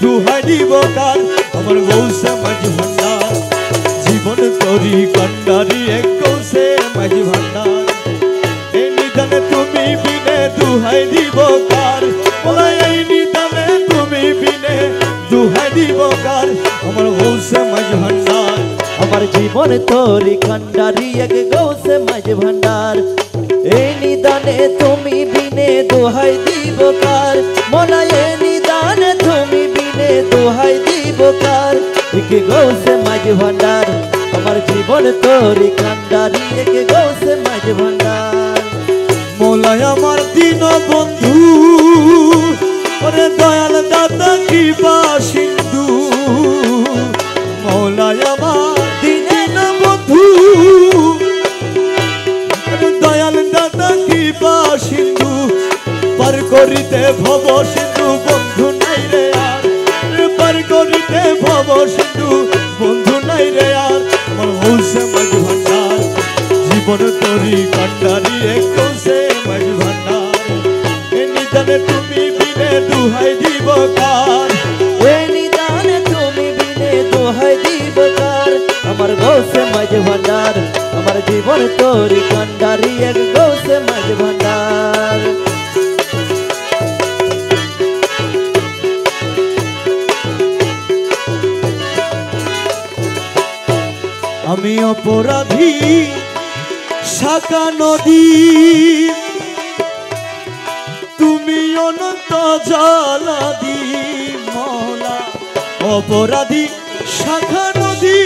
দুহাই দিব কার আমার গৌসে মাঝি ভান্ডার জীবন তরি কান্ডারি এক গৌসে মাঝি ভান্ডার এই নিদানে তুমি বিনে দুহাই দিব কার বলাই এই নিদানে তুমি বিনে দুহাই দিব কার আমার গৌসে মাঝি ভান্ডার আমার জীবন তরি কান্ডারি এক গৌসে মাঝি ভান্ডার এই নিদানে তুমি বিনে দোহাই দিব কার মোলা এই নিদানে তুমি বিনে দোহাই দিব কার এক গৌসে মাঝি ভান্ডার আমার জীবন তরি কান্ডারি এক গৌসে মাঝি ভান্ডার মোলাই আমার দিন বন্ধু ওরে দয়াল দাতা কৃপা সিন্ধু মোলাই আমার দিন বন্ধু দয়াল দাতা কৃপা সিন্ধু পার করিতে ভব সিন্ধু বন্ধু নাই রে আর পার করিতে ভব সিন্ধু বন্ধু নাই রে আর আমার গৌসে মাঝি ভান্ডার জীবন তরি কান্ডারি এক গৌসে মাঝি ভান্ডার এই নিদানে তুমি বিনে দুহাই দিব কার এই নিদানে তুমি বিনে দোহাই দিব কার আমার গৌসে মাঝি ভান্ডার আমার জীবন তরি কান্ডারি এক গৌসে মাঝি ভান্ডার আমি অপরাধী শাখা নদী তুমি অনন্ত জলাদি মওলা অপরাধী শাখা নদী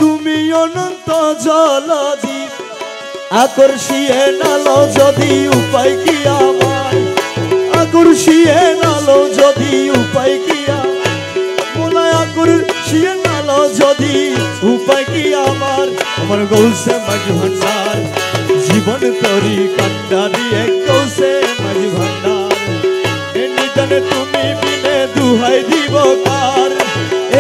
তুমি অনন্ত জলাদি আকর্ষিয়ে নালো যদি উপায় কি আমার আকর্ষিয়ে নালো যদি উপায় কি আকর্ষিয়ে নালো যদি উপায় কি আমার আমার গৌসে মাঝি ভান্ডার জীবন তরি কান্ডারি এক গৌসে মাঝি ভান্ডার এই নিদানে তুমি বিনে দুহাই দিব কার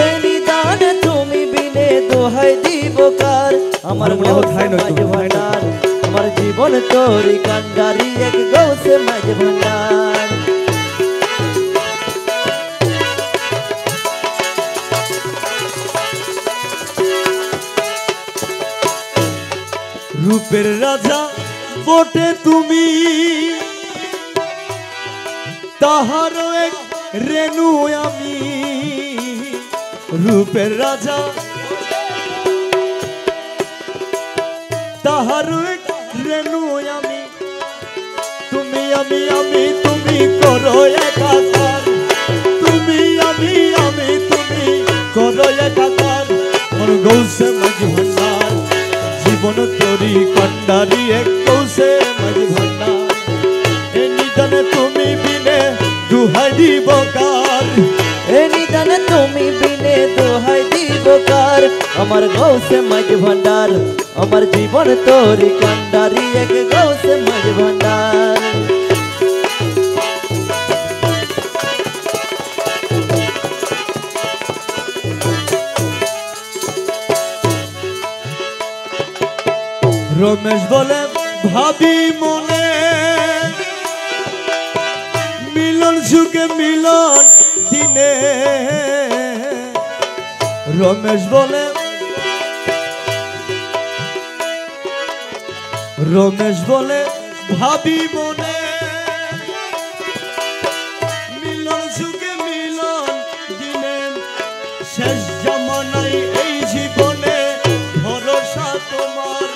এই নিদানে তুমি বিনে দোহাই দিব কার আমার গৌসে মাঝি ভান্ডার আমার জীবন তরি কান্ডারি এক গৌসে মাঝি ভান্ডার রূপের রাজা বটে তুমি তাহারও এক রেণু আমি রূপের রাজা তাহারও এক রেণু আমি তুমি আমি আমি তুমি করো একাকার তুমি আমি আমি তুমি করো একাকার আমার গৌসে মাঝি ভান্ডার জীবন তরি কান্ডারি এক গৌসে মাঝি ভান্ডার এই নিদানে তুমি বিনে দুহাই দিব কার এই নিদানে তুমি বিনে দোহাই দিব কার আমার গৌসে মাঝি ভান্ডার আমার জীবন তরি কান্ডারি এক গৌসে মাঝি ভান্ডার রমেশ বলে ভাবি মনে মিলন যুগে মিলন দিনে রমেশ বলে ভাবি মনে মিলন যুগে মিলন দিনে শেষ জামানায় এই জীবনে ভরসা তোমার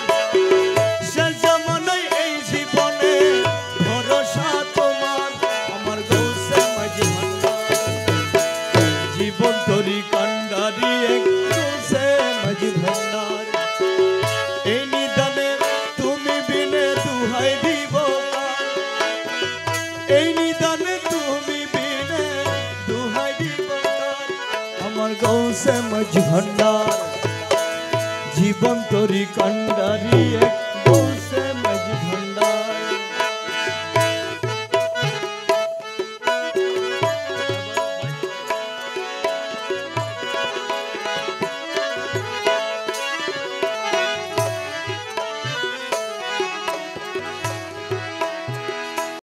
জীবন তরি কান্ডারি এক গৌসে মাঝি ভান্ডার এই নিদানে তুমি বিনে দুহাই দিব এই নিদানে তুমি বিনে দুহাই দিব আমার গৌসে মাঝি ভান্ডার জীবন তরি কান্ডারি এক